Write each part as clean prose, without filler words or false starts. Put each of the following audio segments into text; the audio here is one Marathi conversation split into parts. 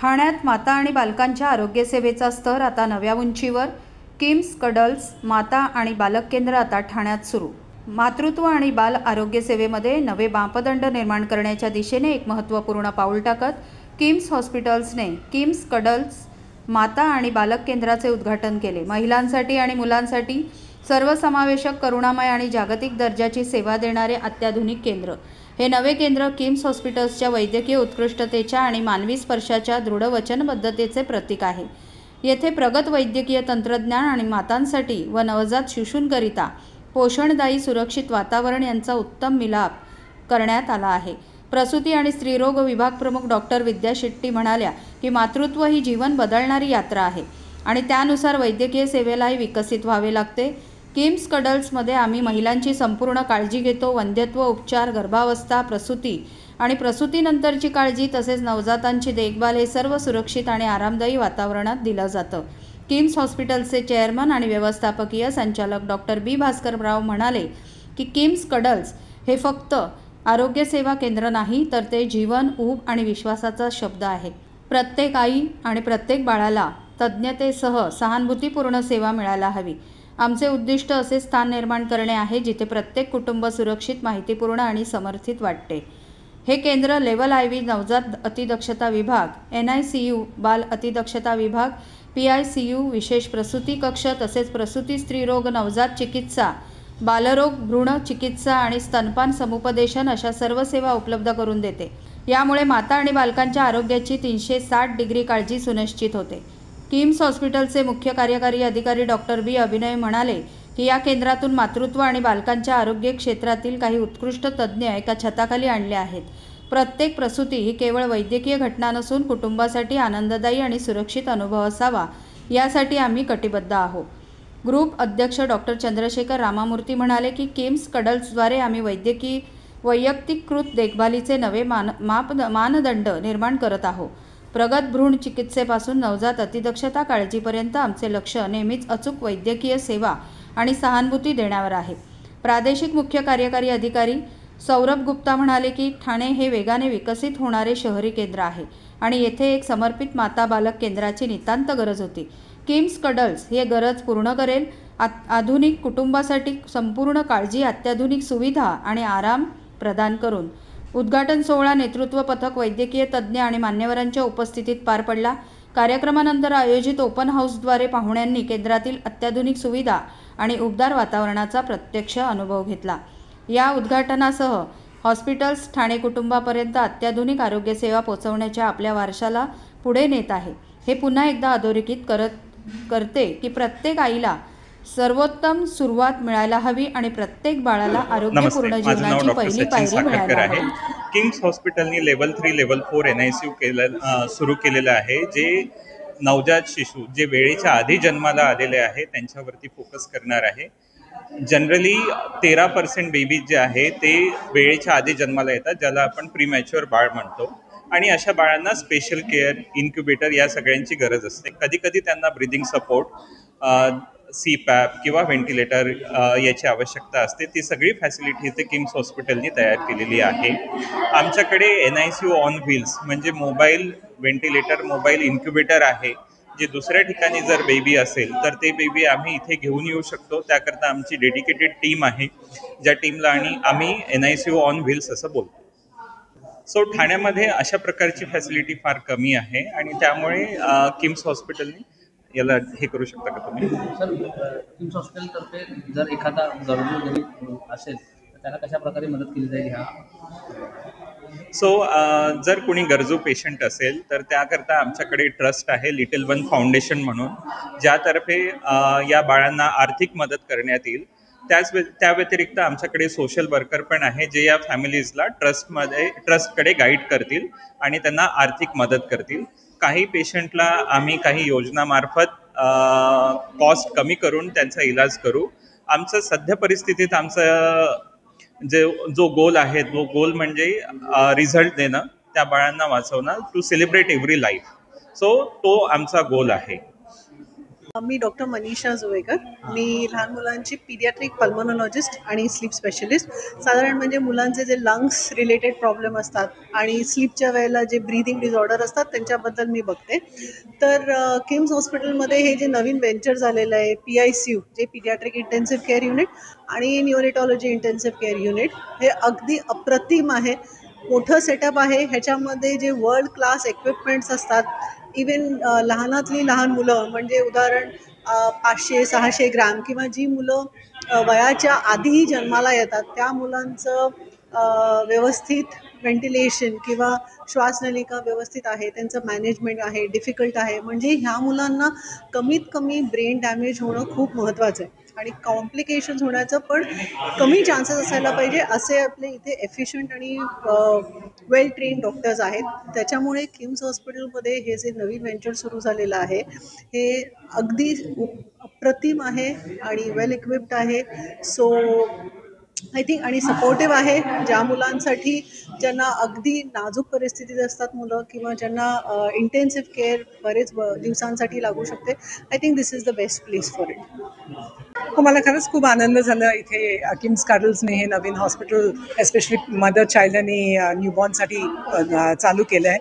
ठाण्यात माता आणि बालकांच्या आरोग्यसेवेचा स्तर आता नव्या उंचीवर. किम्स कडल्स माता आणि बालक केंद्र आता ठाण्यात सुरू. मातृत्व आणि बाल आरोग्यसेवेमध्ये नवे मापदंड निर्माण करण्याच्या दिशेने एक महत्त्वपूर्ण पाऊल टाकत किम्स हॉस्पिटल्सने किम्स कडल्स माता आणि बालक केंद्राचे उद्घाटन केले. महिलांसाठी आणि मुलांसाठी सर्वसमावेशक, करुणामय आणि जागतिक दर्जाची सेवा देणारे अत्याधुनिक केंद्र. हे नवे केंद्र किम्स हॉस्पिटल्सच्या वैद्यकीय उत्कृष्टतेच्या आणि मानवी स्पर्शाच्या दृढ वचनबद्धतेचे प्रतीक आहे. येथे प्रगत वैद्यकीय तंत्रज्ञान आणि मातांसाठी व नवजात शिशूंकरिता पोषणदायी सुरक्षित वातावरण यांचा उत्तम मिलाप करण्यात आला आहे. प्रसूती आणि स्त्रीरोग विभाग प्रमुख डॉक्टर विद्या शेट्टी म्हणाल्या की मातृत्व ही जीवन बदलणारी यात्रा आहे आणि त्यानुसार वैद्यकीय सेवेलाही विकसित व्हावे लागते. किम्स कडल्समध्ये आम्ही महिलांची संपूर्ण काळजी घेतो. वंध्यत्व उपचार, गर्भावस्था, प्रसूती आणि प्रसूतीनंतरची काळजी तसेच नवजातांची देखभाल हे सर्व सुरक्षित आणि आरामदायी वातावरणात दिलं जातं. किम्स हॉस्पिटलचे चेअरमन आणि व्यवस्थापकीय संचालक डॉक्टर बी भास्करराव म्हणाले की किम्स कडल्स हे फक्त आरोग्यसेवा केंद्र नाही, तर ते जीवन, ऊब आणि विश्वासाचा शब्द आहे. प्रत्येक आई आणि प्रत्येक बाळाला तज्ज्ञतेसह सहानुभूतीपूर्ण सेवा मिळायला हवी. आमचे उद्दिष्ट असे स्थान निर्माण करणे आहे जिथे प्रत्येक कुटुंब सुरक्षित, माहितीपूर्ण आणि समर्थित वाटते. हे केंद्र लेव्हल IV नवजात अतिदक्षता विभाग, NICU बाल अतिदक्षता विभाग, PICU विशेष प्रसूती कक्ष तसेच प्रसूती, स्त्रीरोग, नवजात चिकित्सा, बालरोग, भ्रूण चिकित्सा आणि स्तनपान समुपदेशन अशा सर्व सेवा उपलब्ध करून देते. यामुळे माता आणि बालकांच्या आरोग्याची 360 डिग्री काळजी सुनिश्चित होते. किम्स हॉस्पिटलचे मुख्य कार्यकारी अधिकारी डॉक्टर बी अभिनय म्हणाले की या केंद्रातून मातृत्व आणि बालकांच्या आरोग्य क्षेत्रातील काही उत्कृष्ट तज्ज्ञ एका छताखाली आणले आहेत. प्रत्येक प्रसूती ही केवळ वैद्यकीय घटना नसून कुटुंबासाठी आनंददायी आणि सुरक्षित अनुभव असावा यासाठी आम्ही कटिबद्ध आहोत. ग्रुप अध्यक्ष डॉक्टर चंद्रशेखर रामामूर्ती म्हणाले की किम्स कडल्सद्वारे आम्ही वैयक्तिकृत देखभालीचे नवे मानदंड निर्माण करत आहोत. प्रगत भ्रूण चिकित्सेपासून नवजात अतिदक्षता काळजीपर्यंत आमचे लक्ष नेहमीच अचूक वैद्यकीय सेवा आणि सहानुभूती देण्यावर आहे. प्रादेशिक मुख्य कार्यकारी अधिकारी सौरभ गुप्ता म्हणाले की ठाणे हे वेगाने विकसित होणारे शहरी केंद्र आहे आणि येथे एक समर्पित माता बालक केंद्राची नितांत गरज होती. किम्स कडल्स हे गरज पूर्ण करेल. आधुनिक कुटुंबासाठी संपूर्ण काळजी, अत्याधुनिक सुविधा आणि आराम प्रदान करून. उद्घाटन सोहळा नेतृत्व पथक, वैद्यकीय तज्ज्ञ आणि मान्यवरांच्या उपस्थितीत पार पडला. कार्यक्रमानंतर आयोजित ओपन हाऊसद्वारे पाहुण्यांनी केंद्रातील अत्याधुनिक सुविधा आणि उबदार वातावरणाचा प्रत्यक्ष अनुभव घेतला. या उद्घाटनासह हॉस्पिटल्स ठाणे कुटुंबापर्यंत अत्याधुनिक आरोग्यसेवा पोहोचवण्याच्या आपल्या वारशाला पुढे नेत आहे. हे पुन्हा एकदा अधोरेखित करते की प्रत्येक आईला सर्वोत्तम सुरुवात मिळायला हवी आणि प्रत्येक बाळाला आरोग्यपूर्ण जीवनाची पहिली पायरी मिळायला हवी. किम्स हॉस्पिटलनी लेवल 3, लेवल 4 NICU सुरू केलेलं आहे, जे नवजात शिशू जे वेळेच्या आधी जन्माला आलेले आहेत त्यांच्यावरती फोकस करणार आहे. जनरली 13% बेबीज जे आहे ते वेळेच्या आधी जन्माला येतात, ज्याला आपण प्रीमॅच्युअर बाळ म्हणतो. आणि अशा बाळांना स्पेशल केअर, इन्क्युबेटर या सगळ्यांची गरज असते. कधी कधी त्यांना ब्रिदिंग सपोर्ट, CPAP किंवा व्हेंटिलेटर याची आवश्यकता असते. ती सगळी फॅसिलिटी इथे किम्स हॉस्पिटलनी तयार केलेली आहे. आमच्याकडे NICU ऑन व्हील्स म्हणजे मोबाईल व्हेंटिलेटर, मोबाईल इन्क्युबेटर आहे, जे दुसऱ्या ठिकाणी जर बेबी असेल तर ते बेबी आम्ही इथे घेऊन येऊ शकतो. त्याकरता आमची डेडिकेटेड टीम आहे, ज्या टीमला आणि आम्ही NICU ऑन व्हील्स असं बोलतो. सो ठाण्यामध्ये अशा प्रकारची फॅसिलिटी फार कमी आहे आणि त्यामुळे किम्स हॉस्पिटलनी याला हे करू शकता का तुम्ही? सर, किम्स हॉस्पिटलतर्फे जर एखादा गरजू जरी असेल तर त्याला कशा प्रकारे मदत केली जाईल ह्या? सो जर कोणी गरजू पेशंट असेल तर त्याकरता आमच्याकडे ट्रस्ट आहे, लिटिल वन फाउंडेशन म्हणून, ज्यातर्फे या बाळांना आर्थिक मदत करण्यात येईल. त्या व्यतिरिक्त आमच्याकडे सोशल वर्कर पण आहे, जे या फॅमिलीजला ट्रस्टकडे गाईड करतील आणि त्यांना आर्थिक मदत करतील. काही पेशंटला आम्ही काही योजनामार्फत कॉस्ट कमी करून त्यांचा इलाज करू. आमचं सध्या परिस्थितीत जो गोल आहे तो गोल म्हणजे रिझल्ट देणं, त्या बाळांना वाचवणं, to celebrate every life. So तो आमचा गोल आहे. मी डॉक्टर मनीषा जुवेकर. मी लहान मुलांची पीडियाट्रिक पल्मोनॉलॉजिस्ट आणि स्लीप स्पेशलिस्ट. साधारण म्हणजे मुलांचे जे लंग्स रिलेटेड प्रॉब्लेम असतात आणि स्लीपच्या वेळेला जे ब्रीथिंग डिसऑर्डर असतात त्यांच्याबद्दल मी बघते. तर किम्स हॉस्पिटलमध्ये हे जे नवीन व्हेंचर झालेलं आहे PICU, जे पीडियाट्रिक इंटेन्सिव्ह केअर युनिट आणि न्यूरोलॉजी इंटेन्सिव्ह केअर युनिट, हे अगदी अप्रतिम आहे. मोठं सेटअप आहे. ह्याच्यामध्ये जे वर्ल्ड क्लास इक्विपमेंट्स असतात, इवन लहानातली लहान मुलं, म्हणजे उदाहरण 500-600 ग्रॅम किंवा जी मुलं वयाच्या आधीही जन्माला येतात त्या मुलांचं व्यवस्थित व्हेंटिलेशन किंवा श्वासनलिका व्यवस्थित आहे, त्यांचं मॅनेजमेंट आहे, डिफिकल्ट आहे. म्हणजे ह्या मुलांना कमीत कमी ब्रेन डॅमेज होणं खूप महत्त्वाचं आहे आणि कॉम्प्लिकेशन्स होण्याचं पण कमी चान्सेस असायला पाहिजे, असे आपले इथे एफिशियंट आणि वेल ट्रेन डॉक्टर्स आहेत. त्याच्यामुळे किम्स हॉस्पिटलमध्ये हे जे नवीन व्हेंचर सुरू झालेलं आहे हे अगदी अप्रतिम आहे आणि वेल इक्विप्ड आहे. सो आय थिंक आणि सपोर्टिव्ह आहे. ज्या मुलांसाठी ज्यांना अगदी नाजूक परिस्थितीत असतात मुलं किंवा ज्यांना इंटेन्सिव्ह केअर बरेच दिवसांसाठी लागू शकते, I think this is the best place for it. मला खरंच खूप आनंद झाला इथे किम्स कार्डल्सने हे नवीन हॉस्पिटल एस्पेशली मदर चाइल्ड आणि न्यूबॉर्नसाठी चालू केलं आहे.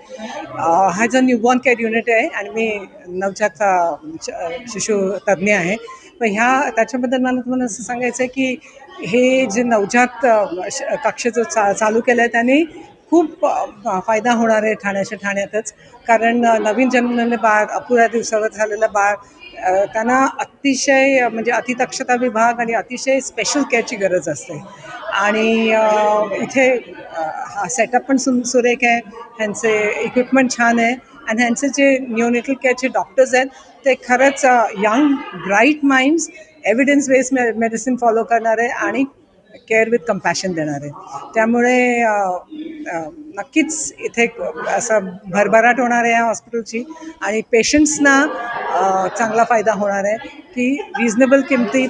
हा जो न्यूबॉर्न केअर युनिट आहे आणि मी नवजात शिशु तज्ज्ञ आहे. पण त्याच्याबद्दल मला तुम्हाला असं सांगायचं आहे की हे जे नवजात कक्ष जो चालू केलं आहे त्याने खूप फायदा होणार आहे ठाण्यातच. कारण नवीन जन्मलेलं बाळ, अपुऱ्या दिवसावर झालेलं बाळ, त्यांना अतिशय म्हणजे अतिदक्षता विभाग आणि अतिशय स्पेशल केअरची गरज असते. आणि इथे हा सेटअप पण सुरेख आहे, ह्यांचे इक्विपमेंट छान आहे आणि ह्यांचे जे न्यूनेटल केअरचे डॉक्टर्स आहेत ते खरंच young bright minds, evidence based medicine follow करणारे आणि केअर विथ कम्पॅशन देणारे. त्यामुळे नक्कीच इथे असं भरभराट होणार आहे या हॉस्पिटलची आणि पेशंट्सना चांगला फायदा होणार आहे की रिजनेबल किमतीत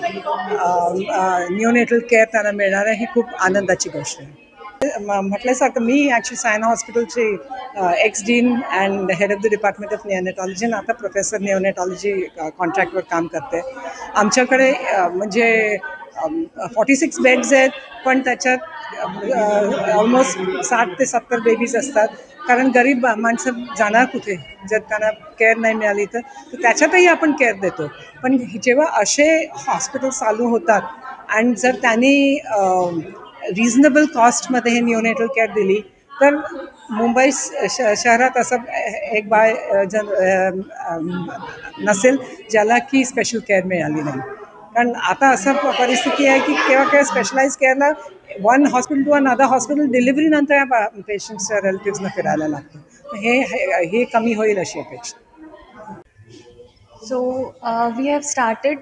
न्यूनेटल केअर त्यांना मिळणार आहे. ही खूप आनंदाची गोष्ट आहे. म्हटल्यासारखं मी ॲक्च्युली सायना हॉस्पिटलची ex dean and head of the department of neonatology आणि आता प्रोफेसर निओनेटॉलॉजी कॉन्ट्रॅक्टवर काम करते. आमच्याकडे म्हणजे 46 बेड्स आहेत, पण त्याच्यात ऑलमोस्ट 60 ते 70 बेबीज असतात. कारण गरीब माणसं जाणार कुठे जर त्यांना केअर नाही मिळाली तर त्याच्यातही आपण केअर देतो. पण जेव्हा असे हॉस्पिटल चालू होतात आणि जर त्यांनी रिजनेबल कॉस्टमध्ये हे न्यूनेटल केअर दिली तर मुंबई शहरात असं एक बाळ नसेल ज्याला की स्पेशल केअर मिळाली नाही. कारण आता असं परिस्थिती आहे की केव्हा स्पेशलाइज केअरला one hospital to another hospital डिलिव्हरीनंतर या पेशंट्सच्या रिलेटिव्सना फिरायला लागतं. हे कमी होईल अशी अपेक्षा. So we have started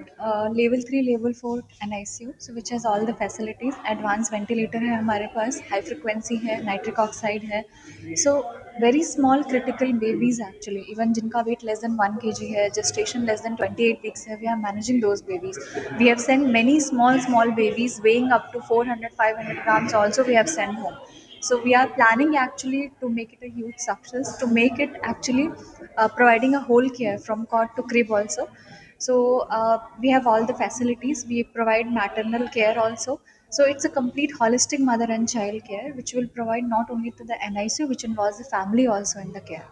level 3 level 4 NICU, so which has all the facilities. Advanced ventilator है हमारे पास, high frequency है, nitric oxide है. So very small critical babies actually, even जिनका weight less than 1 kg है, gestation less than 28 weeks है, we are managing those babies. We have sent many small babies weighing up to 400-500 grams also we have sent home. So we are planning actually to make it a huge success, to make it actually providing a whole care from cot to crib also. So we have all the facilities. We provide maternal care also. So it's a complete holistic mother and child care which will provide not only to the NICU, which involves the family also in the care.